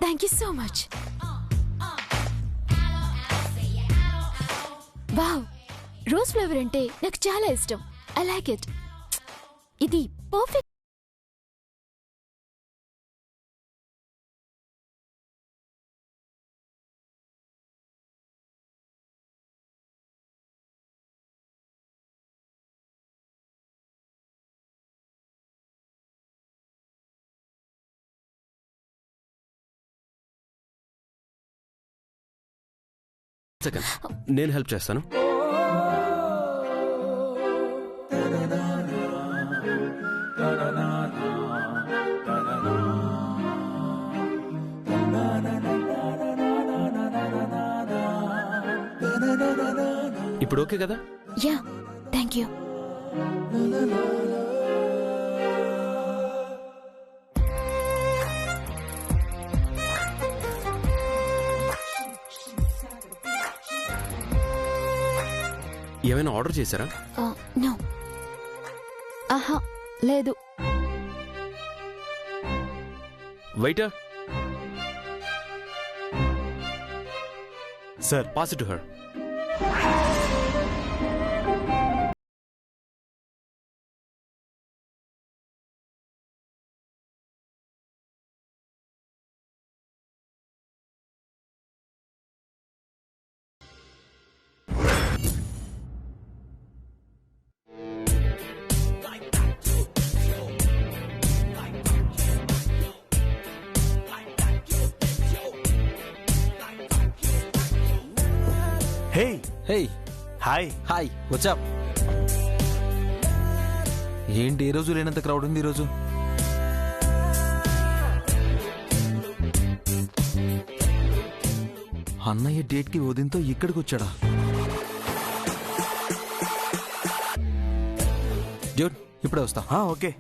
Thank you so much. Wow, rose flower అంటే నాకు చాలా ఇష్టం. I like it. ఇది పర్ఫెక్ట్. నేను హెల్ప్ చేస్తాను. ఇప్పుడు ఓకే కదా? Yeah, thank you. ఏమైనా ఆర్డర్ చేశారా? నో. ఆహా, లేదు. Waiter, sir, pass it to her. Hey hey, hi. Hi, WhatsApp? ఏంటి ఈ రోజు లేనంత క్రౌడ్ ఉంది ఈరోజు? అన్నయ్య డేట్కి ఉదయంతో ఇక్కడికి వచ్చాడా? డ్యూడ్, ఇప్పుడే వస్తా. ఓకే.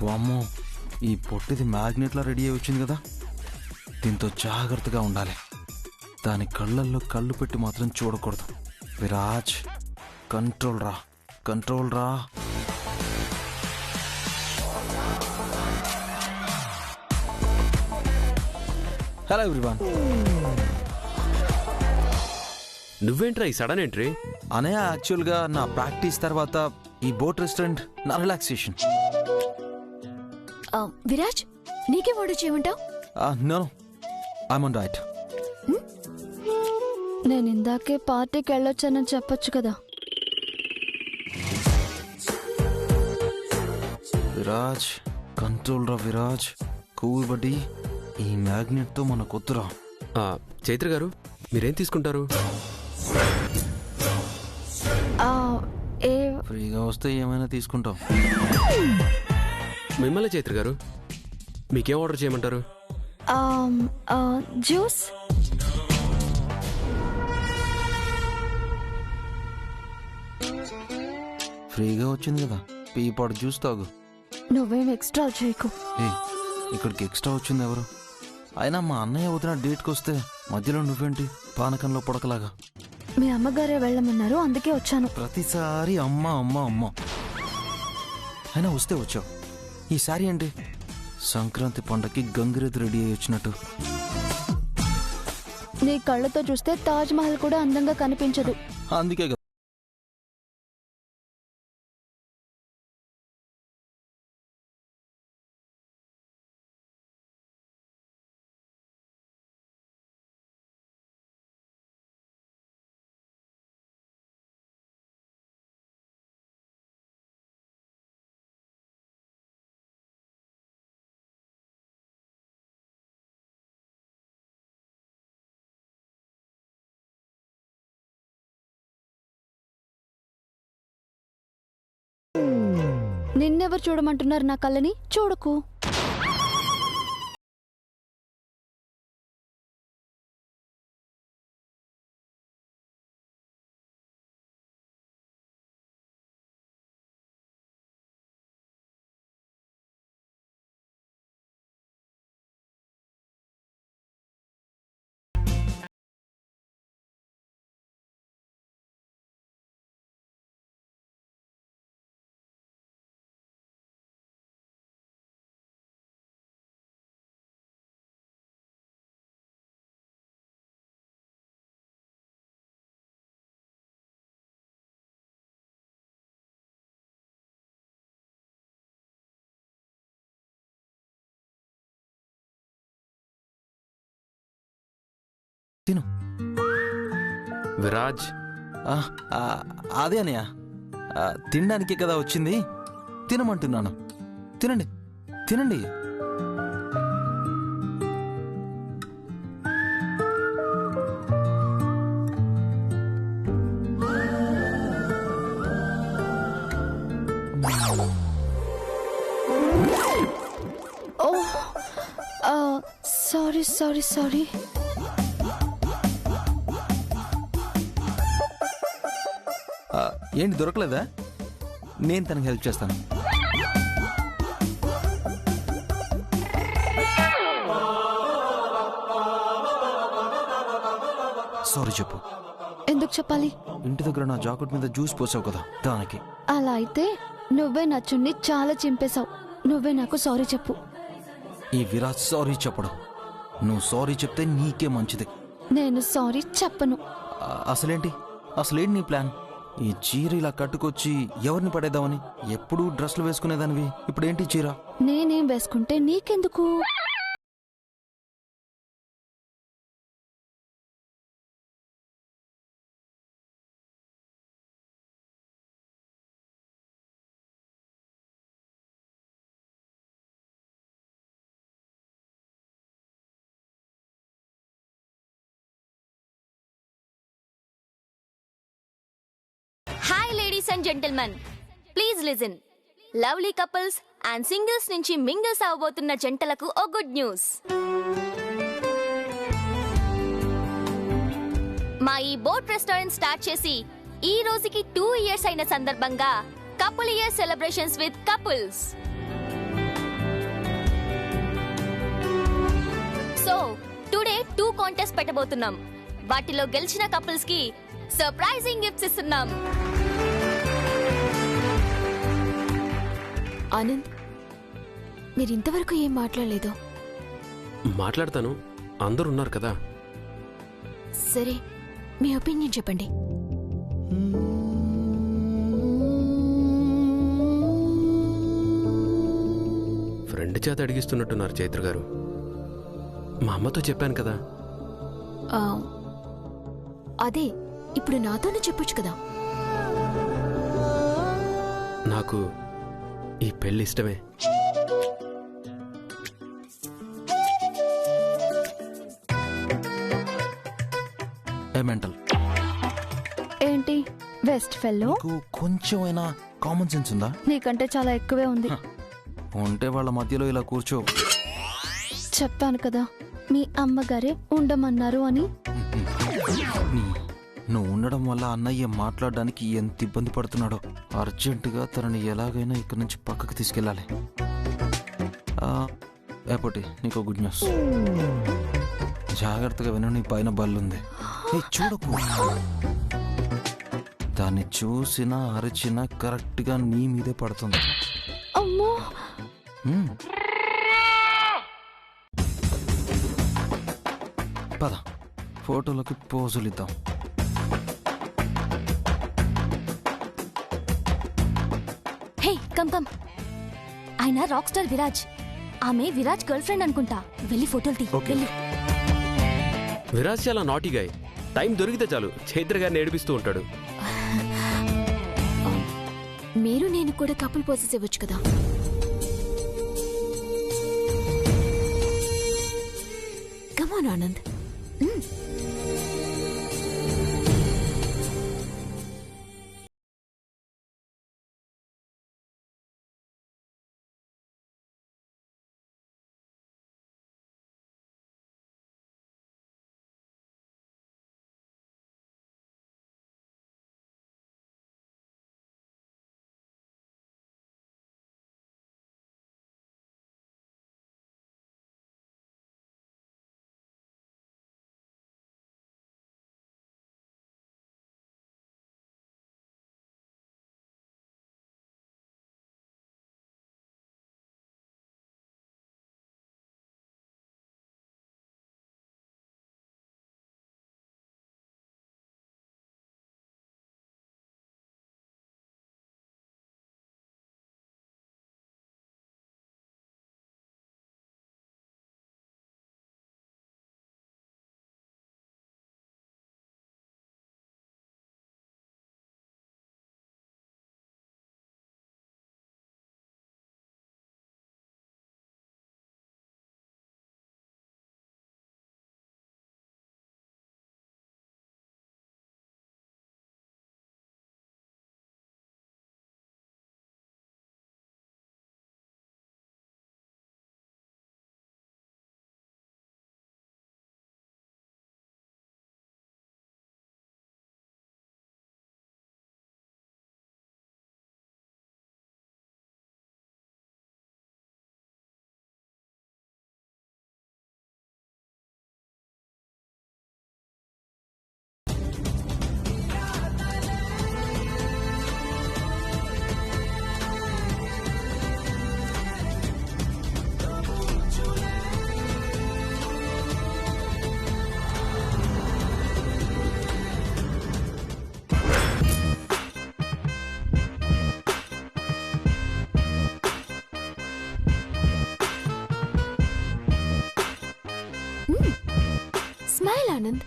వామ్మో, ఈ పొట్టిది మ్యాగ్నెట్లా రెడీ అయి వచ్చింది కదా. దీంతో జాగ్రత్తగా ఉండాలి. దాని కళ్ళల్లో కళ్ళు పెట్టి మాత్రం చూడకూడదు. విరాజ్, కంట్రోల్ రా, కంట్రోల్ రా. Hello everyone. నువ్వేంట్రా ఈ సడన్ ఎంట్రీ? అనయ్య, యాక్చువల్గా నా ప్రాక్టీస్ తర్వాత ఈ బోట్ రెస్టారెంట్ నా రిలాక్సేషన్. విరాజ్, నీకేం ఆర్డర్ చేయమంటావు? No, I'm on diet. నేను ఇందాకే పార్టీకి వెళ్ళొచ్చానని చెప్పొచ్చు కదా. విరాజ్, కంట్రోల్ రా విరాజ్, కూల్ బడ్డీ. ఈ మ్యాగ్నెట్ తో మన కొత్తురా. చైత్ర గారు, మీరేం తీసుకుంటారు? ఫ్రీగా వస్తే ఏమైనా తీసుకుంటాం. మిమ్మల్ని చైత్ర గారు, మీకేం ఆర్డర్ చేయమంటారు? జ్యూస్. ఫ్రీగా వచ్చింది కదా, పీపాడు జ్యూస్ తాగు. నువ్వేం ఎక్స్ట్రా చేయకు. ఇక్కడికి ఎక్స్ట్రా వచ్చింది ఎవరు? అయినా మా అన్నయ్య వదిన డేట్కి వస్తే మధ్యలో నువ్వేంటి పానకంలో పొడకలాగా? మీ అమ్మగారే వెళ్ళమన్నారు, అందుకే వచ్చాను. ప్రతిసారి అమ్మ అమ్మ అమ్మ. అయినా వస్తే వచ్చావు. ఈసారి ఏంటి సంక్రాంతి పండగకి గంగిరెద్దు రెడీ అయ్యి వచ్చినట్టు? నీ కళ్ళతో చూస్తే తాజ్ మహల్ కూడా అందంగా కనిపించదు. అందుకే నిన్నెవరు చూడమంటున్నారు నా కళ్ళని? చూడకు. తిను. విరాజ్, ఆ, ఆ, అదే అనయ్య, తినడానికే కదా వచ్చింది, తినమంటున్నాను. తినండి తినండి. ఓ సారీ సారీ సారీ. ఏంటి దొరకలేదా? నేను తనకి హెల్ప్ చేస్తాను. సారీ చెప్పు. ఎందుకు చెప్పాలి? ఇంటి దగ్గర నా జాకెట్ మీద జ్యూస్ పోసావు కదా, దానికి. అలా అయితే నువ్వే నా చున్ని చాలా చింపేశావు. నువ్వే నాకు సారీ చెప్పు. ఈ విరాజ్ సారీ చెప్పడు. నువ్వు సారీ చెప్తే నీకే మంచిది. నేను సారీ చెప్పను. అసలేంటి నీ ప్లాన్? ఈ చీర ఇలా కట్టుకొచ్చి ఎవరిని పడేద్దామని? ఎప్పుడూ డ్రెస్లు వేసుకునేదానివి, ఇప్పుడేంటి చీర? నేనేం వేసుకుంటే నీకెందుకు? Hi ladies and gentlemen, please listen. Lovely couples and singles నుంచి మింగిల్స్ అవబోతున్న జంటలకు ఓ గుడ్ న్యూస్. మా ఈ బోట్ రెస్టారెంట్ స్టార్ట్ చేసి ఈ రోజుకి 2 ఇయర్స్ అయిన సందర్భంగా couple year celebrations with couples. So today 2 contest పెట్టబోతున్నాం. వాటిలో గెలిచిన కపుల్స్ కి సర్ప్రైజింగ్ గిఫ్ట్స్ ఇస్తున్నాం. ఆనంద్, మీరు ఇంతవరకు ఏం మాట్లాడలేదు. మాట్లాడతాను, అందరూ ఉన్నారు కదా. సరే, మీ ఒపీనియన్ చెప్పండి. ఫ్రెండ్ చేత అడిగిస్తున్నట్టున్నారు చైత్ర గారు. మా అమ్మతో చెప్పాను కదా. ఆ, అదే ఇప్పుడు నాతోనే చెప్పొచ్చు కదా. నాకు ఈ పెళ్లి ఇష్టమే. మెంటల్ ఏంటి వెస్ట్ ఫెల్లో? నీకు కొంచెమైనా కామన్ సెన్స్ ఉందా? నీకంటే చాలా ఎక్కువే ఉంది. ఉంటే వాళ్ళ మధ్యలో ఇలా కూర్చో. చెప్తాను కదా, మీ అమ్మగారే ఉండమన్నారు అని. నువ్వు ఉండడం వల్ల అన్నయ్య మాట్లాడడానికి ఎంత ఇబ్బంది పడుతున్నాడో. అర్జెంటుగా తనని ఎలాగైనా ఇక్కడి నుంచి పక్కకు తీసుకెళ్ళాలి. ఏపటి నీకు గుడ్ న్యూస్. జాగ్రత్తగా విను, నీ పైన బల్లుంది. చూడకు. దాన్ని చూసినా అరిచినా కరెక్ట్గా నీ మీదే పడుతుంది. అమ్మో, పద ఫోటోలకి పోజులు ఇద్దాం. Hey come come. ఆయన రాక్ స్టార్ విరాజ్, ఆమె విరాజ్ గర్ల్ ఫ్రెండ్ అనుకుంటా. వెళ్ళి ఫోటోలు తీ. వెళ్ళు. విరాజ్ చాలా నాటీగా, టైం దొరికితే చాలు చైత్ర గారిని ఏడిపిస్తూ ఉంటాడు. మీరు నేను కూడా కపుల్ పోసెస్ ఇవ్వచ్చు కదా. Come on Anand. Anand.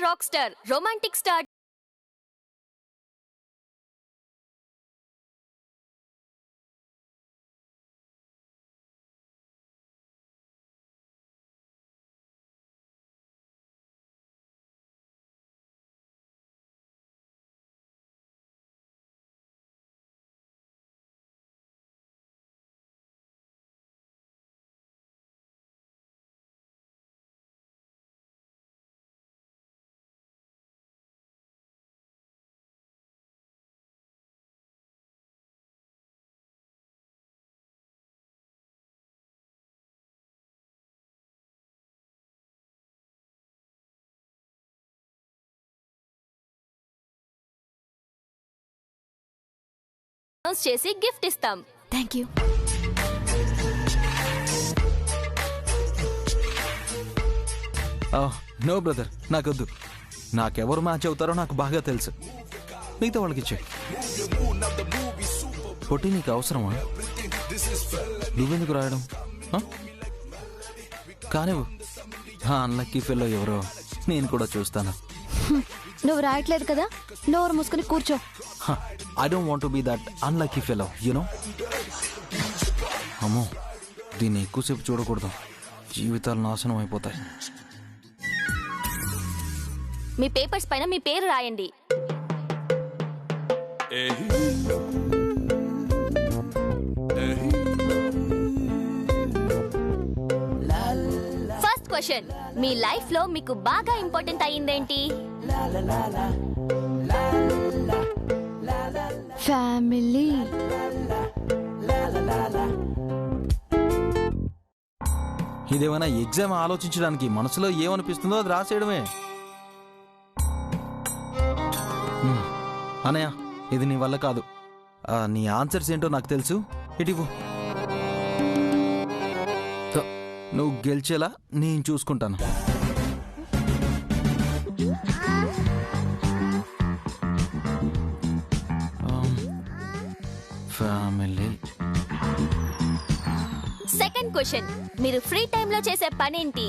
Rock star, romantic star. చేసి గిఫ్ట్ ఇస్తాం. Thank you. నో బ్రదర్, నాకొద్దు. నాకెవరు మ్యాచ్ అవుతారో నాకు బాగా తెలుసు. మిగతా వాళ్ళకి ఇచ్చే. పొట్టి నీకు అవసరమా? నువ్వెందుకు రాయడం? కానివ్వు. అన్లక్కీ ఫెల్లో ఎవరో నేను కూడా చూస్తాను. నువ్వు రాయట్లేదు కదా, నోరు మూసుకుని కూర్చో. I don't want to be that unlucky fellow, you know. అమ్మో, దీన్ని ఎక్కువసేపు చూడకూడదు. జీవితాలు నాశనం అయిపోతాయి. మీ పేపర్స్ పైన మీ పేరు రాయండి. ఫస్ట్ క్వశ్చన్, మీ లైఫ్ లో మీకు బాగా ఇంపార్టెంట్ అయ్యిందేంటి? ఫ్యామిలీ. ఇదేమైనా ఎగ్జామ్ ఆలోచించడానికి? మనసులో ఏమనిపిస్తుందో అది రాసేయడమే. అనయ్య, ఇది నీ వల్ల కాదు. నీ ఆన్సర్స్ ఏంటో నాకు తెలుసు. ఇటివ్వు. నువ్వు గెలిచేలా నేను చూసుకుంటాను. ఫ్యామిలీ. సెకండ్ క్వశ్చన్, మీరు ఫ్రీ టైమ్ లో చేసే పనేంటి?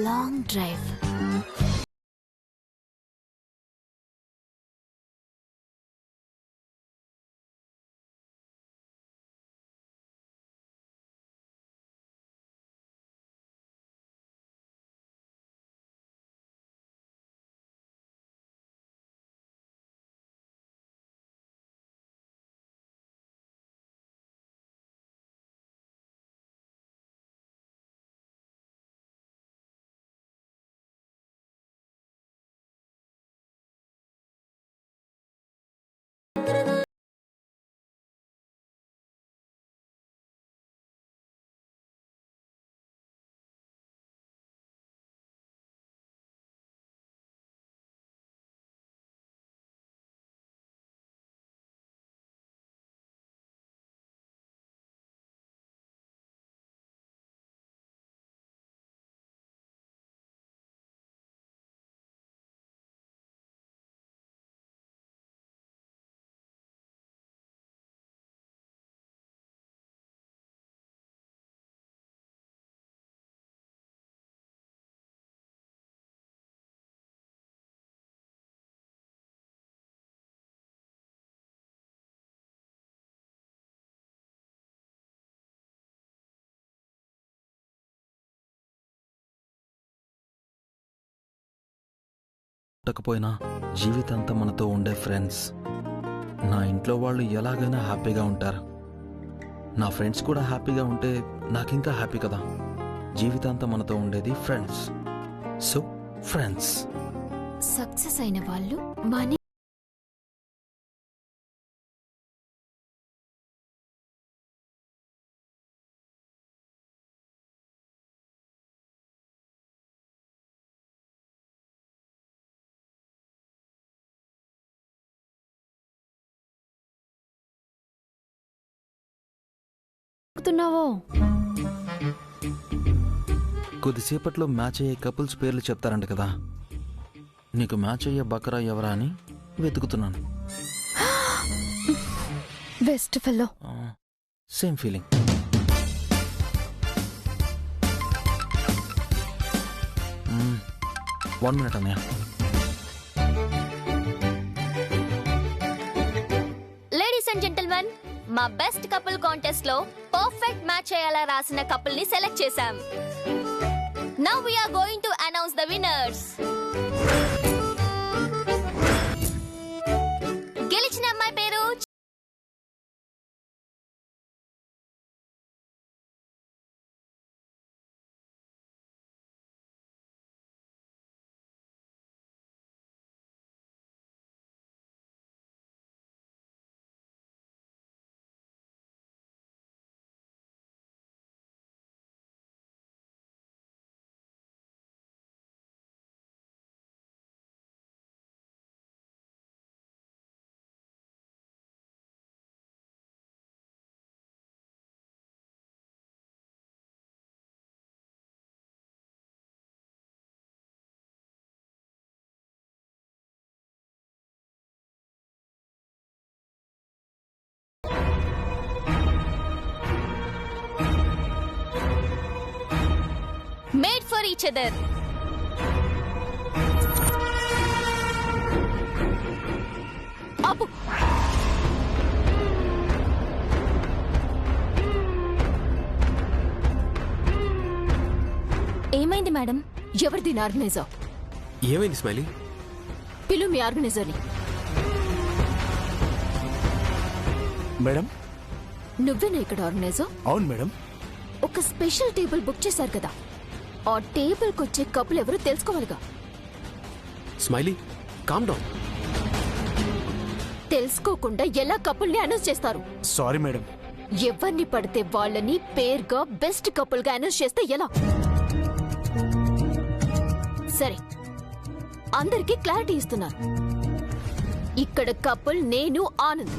Long drive. పుట్టకపోయినా జీవితాంతా మనతో ఉండే ఫ్రెండ్స్. నా ఇంట్లో వాళ్ళు ఎలాగైనా హ్యాపీగా ఉంటారు. నా ఫ్రెండ్స్ కూడా హ్యాపీగా ఉంటే నాకింకా హ్యాపీ కదా. జీవితాంతం మనతో ఉండేది ఫ్రెండ్స్. So friends. సక్సెస్ అయిన వాళ్ళు మనీ అవుతున్నావో. కొద్దిసేపట్లో మ్యాచ్ అయ్యే కపుల్స్ పేర్లు చెప్తారంట కదా, నీకు మ్యాచ్ అయ్యే బకరా ఎవరా అని వెతుకుతున్నాను. Best fellow. Same feeling. One minute అన్నయ్య. లేడీస్ అండ్ జెంటిల్మెన్, మా బెస్ట్ కపుల్ కాంటెస్ట్ లో పర్ఫెక్ట్ మ్యాచ్ అయ్యేలా రాసిన కపుల్ ని సెలెక్ట్ చేశాం. Now we are going to announce the winners. గెలిచిన అమ్మాయి పేరు మేడ్ ఫర్ ఈచ్ అదర్. అబ్బో, ఏమైంది మేడం? ఎవరు దీని ఆర్గనైజర్? ఏమైంది స్మైలీ? పిలు మీ ఆర్గనైజర్ని. మేడం. నువ్వేనా ఇక్కడ ఆర్గనైజర్? అవును మేడం. ఒక స్పెషల్ టేబుల్ బుక్ చేశారు కదా, ఆ టేబుల్ కొచ్చే కపుల్ ఎవరు తెలుసుకోవాలిగా. Smiley, calm down. తెలుసుకోకుండా ఎలా కపుల్ని అనౌన్స్ చేస్తారు? Sorry madam. ఎవరిని పడితే వాళ్ళని పేరుగా బెస్ట్ కపుల్ గా అనౌన్స్ చేస్తే ఎలా? సరే, అందరికీ క్లారిటీ ఇస్తున్నారు. ఇక్కడ కపుల్ నేను ఆనంద్.